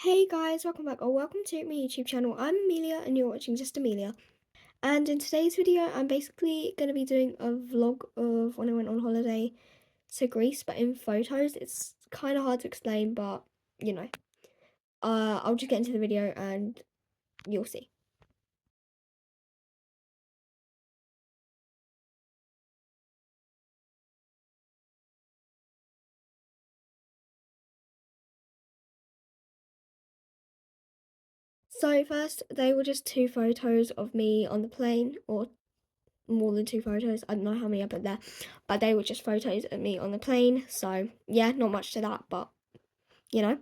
Hey guys, welcome back or welcome to my YouTube channel. I'm Amelia and you're watching Just Amelia. And in today's video, I'm basically going to be doing a vlog of when I went on holiday to Greece, but in photos. It's kind of hard to explain, but you know, I'll just get into the video and you'll see. So first, they were just two photos of me on the plane, or more than two photos. I don't know how many I put there, but they were just photos of me on the plane. So yeah, not much to that, but you know.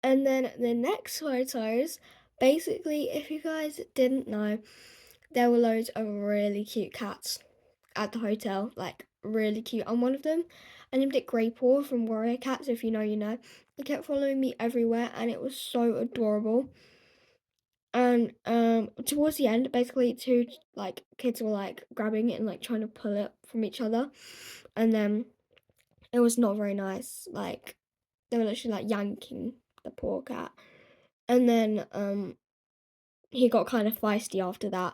And then the next photos, basically, if you guys didn't know, there were loads of really cute cats at the hotel, like really cute. And one of them, I named it Grey Paw from Warrior Cats. If you know, you know. It kept following me everywhere, and it was so adorable. And towards the end, basically, two like kids were like grabbing it and like trying to pull it from each other, and then it was not very nice. Like they were literally like yanking the poor cat, and then he got kind of feisty after that.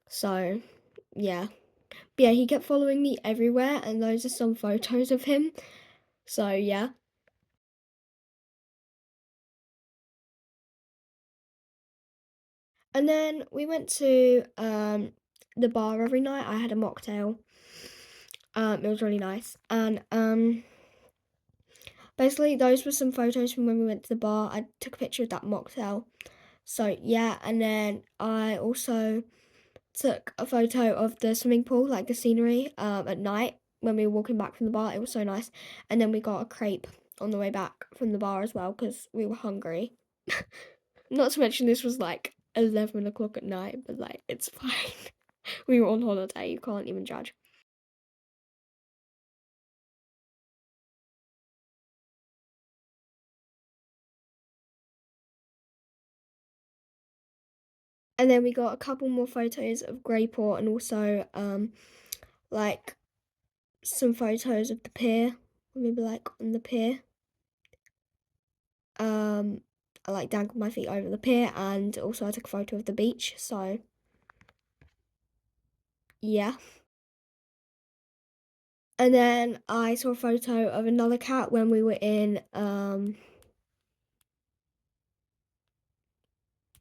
So, yeah. But yeah, he kept following me everywhere, and those are some photos of him. So, yeah. And then we went to the bar every night. I had a mocktail. It was really nice. And basically, those were some photos from when we went to the bar. I took a picture of that mocktail. So, yeah. And then I also took a photo of the swimming pool, like the scenery, at night when we were walking back from the bar. It was so nice. And then we got a crepe on the way back from the bar as well because we were hungry. Not to mention this was like 11 o'clock at night, but like it's fine. We were on holiday, you can't even judge. And then we got a couple more photos of Greyport and also like some photos of the pier. Maybe like on the pier. Um, I like dangled my feet over the pier, and also I took a photo of the beach. So yeah. And then I saw a photo of another cat when we were in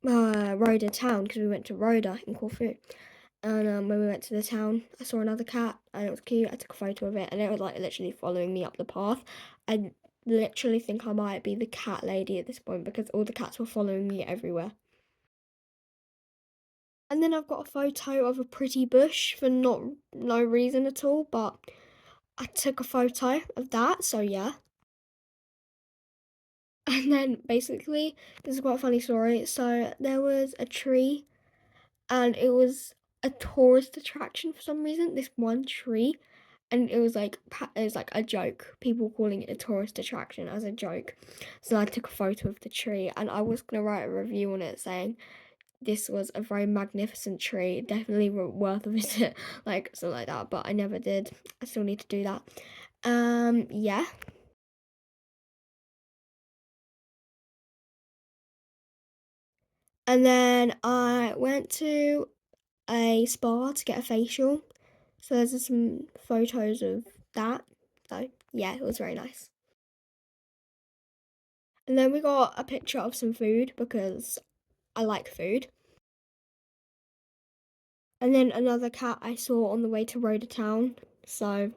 Rhoda town because we went to Rhoda in Corfu. And when we went to the town, I saw another cat and it was cute. I took a photo of it and it was like literally following me up the path. I literally think I might be the cat lady at this point because all the cats were following me everywhere. And then I've got a photo of a pretty bush for no reason at all, but I took a photo of that, so yeah. And then basically, this is quite a funny story. So there was a tree and it was a tourist attraction for some reason, this one tree. And it was like a joke, people calling it a tourist attraction as a joke. So I took a photo of the tree and I was gonna write a review on it saying this was a very magnificent tree, definitely worth a visit, like something like that. But I never did. I still need to do that. Yeah. And then I went to a spa to get a facial. So there's some photos of that. So yeah, it was very nice. And then we got a picture of some food because I like food. And then another cat I saw on the way to Rhoda Town. So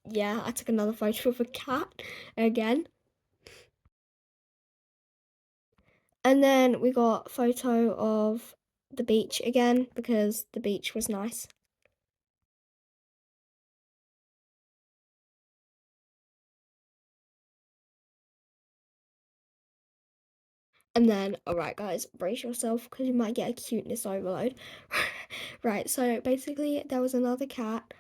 yeah, I took another photo of a cat again. And then we got a photo of the beach again because the beach was nice. And then, alright guys, brace yourself because you might get a cuteness overload. Right, so basically there was another cat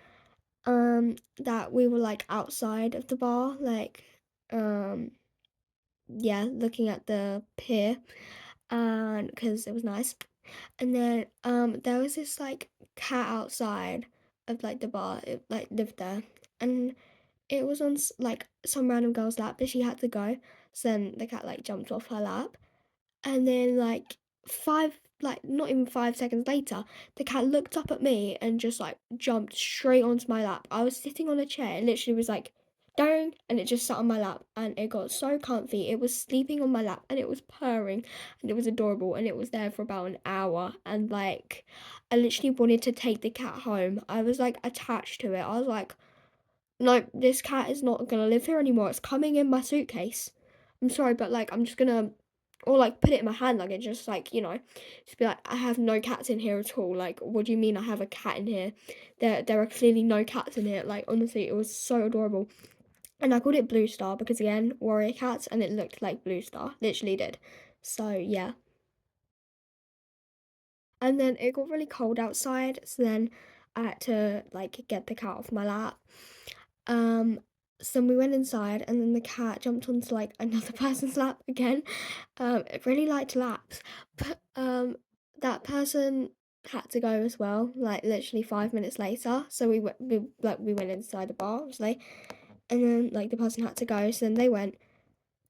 that we were like outside of the bar, like um yeah, looking at the pier and because it was nice. And then there was this like cat outside of like the bar, it like lived there. and it was on like some random girl's lap, but she had to go. So then the cat like jumped off her lap, and then like not even 5 seconds later, the cat looked up at me and just like jumped straight onto my lap. I was sitting on a chair, it literally was like down, and it just sat on my lap, and it got so comfy. It was sleeping on my lap, and it was purring, and it was adorable, and it was there for about an hour. And like, I literally wanted to take the cat home. I was like attached to it. I was like, no, this cat is not gonna live here anymore. It's coming in my suitcase. I'm sorry, but like, I'm just gonna, or like put it in my hand luggage, just like, just be like, I have no cats in here at all. Like, what do you mean I have a cat in here? There are clearly no cats in here. Like, honestly, it was so adorable. And I called it Blue Star because again, warrior cats, and it looked like Blue Star, literally did. So yeah. And then it got really cold outside, so then I had to like get the cat off my lap. Um, so we went inside, and then the cat jumped onto like another person's lap again. It really liked laps, but that person had to go as well, like literally 5 minutes later. So we went inside the bar, obviously, and then like the person had to go, so then they went,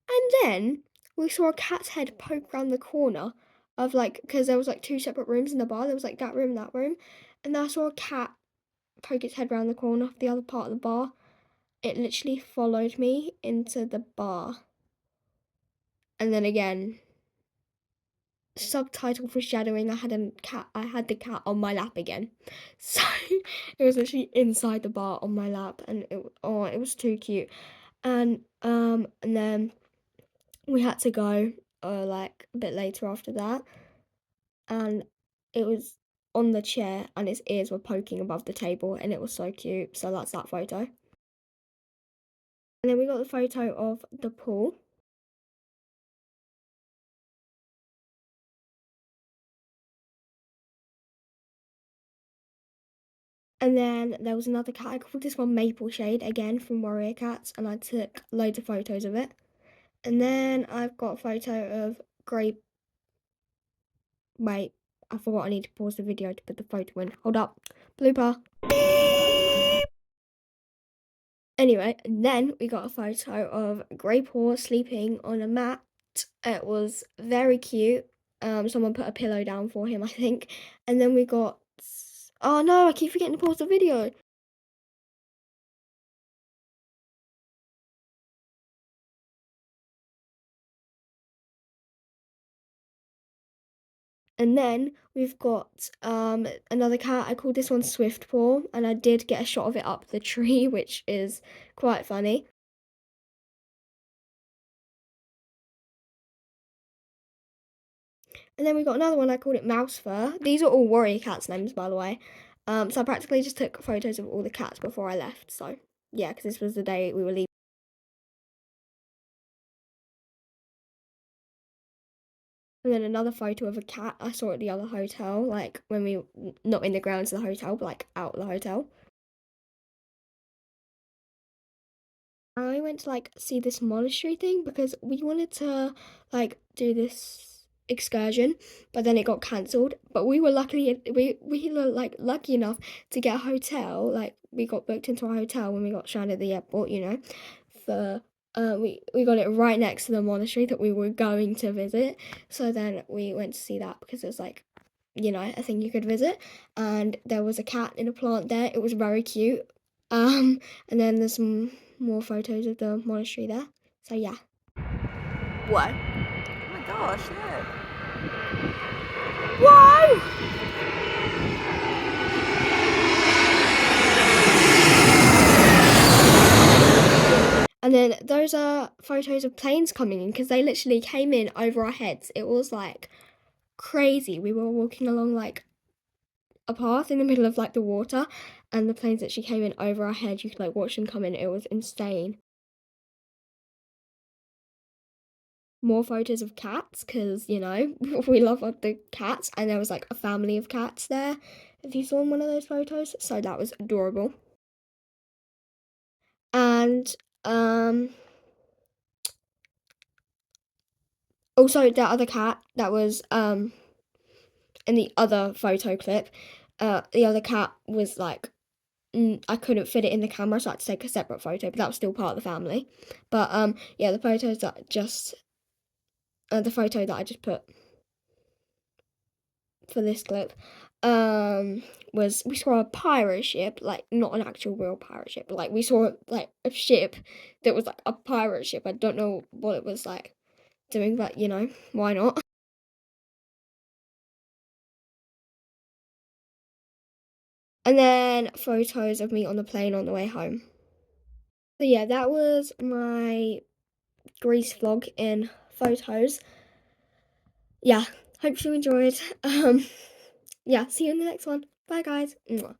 and then we saw a cat's head poke around the corner of like, because there was like two separate rooms in the bar. There was like that room and that room, and I saw a cat poke its head around the corner of the other part of the bar. It literally followed me into the bar. And then again, subtitle foreshadowing, I had the cat on my lap again. So it was literally inside the bar on my lap, and it was too cute. And then we had to go like a bit later after that, and it was on the chair, and its ears were poking above the table, and it was so cute. So that's that photo. And then we got the photo of the pool. And then there was another cat. I called this one Maple Shade, again from Warrior Cats, and I took loads of photos of it. And then I've got a photo of Grey. Wait, I forgot I need to pause the video to put the photo in. Hold up. Blooper. Anyway, and then we got a photo of Grey Paw sleeping on a mat. It was very cute. Someone put a pillow down for him, I think. And then we got. Oh no, I keep forgetting to pause the video. And then we've got another cat. I called this one Swift Paw, and I did get a shot of it up the tree, which is quite funny. And then we got another one. I called it Mouse Fur. These are all warrior cats' names, by the way. So I practically just took photos of all the cats before I left. So yeah, because this was the day we were leaving. And then another photo of a cat I saw at the other hotel, like when we not in the grounds of the hotel, but like out of the hotel. I went to like see this monastery thing because we wanted to like do this excursion, but then it got cancelled. But we were we were like lucky enough to get a hotel. Like we got booked into a hotel when we got stranded at the airport, for we got it right next to the monastery that we were going to visit. So then we went to see that because it was like, a thing you could visit, and there was a cat in a plant there. It was very cute. And then there's some more photos of the monastery there. So yeah. What? Oh my gosh, look. Whoa! And then those are photos of planes coming in because they literally came in over our heads. It was like crazy. We were walking along like a path in the middle of like the water, and the planes actually came in over our head. You could like watch them come in. It was insane. More photos of cats because we love the cats, and there was like a family of cats there if you saw in one of those photos, so that was adorable. And also the other cat that was in the other photo clip, the other cat was like I couldn't fit it in the camera, so I had to take a separate photo, but that was still part of the family. But, yeah, the photos that just the photo that I just put for this clip, was we saw a pirate ship, like, not an actual real pirate ship, but, like, we saw, like, a ship that was, like, a pirate ship. I don't know what it was, like, doing, but, you know, why not? And then photos of me on the plane on the way home. So, yeah, that was my Greece vlog in photos. Yeah, hope you enjoyed. Yeah, see you in the next one. Bye, guys. Mwah.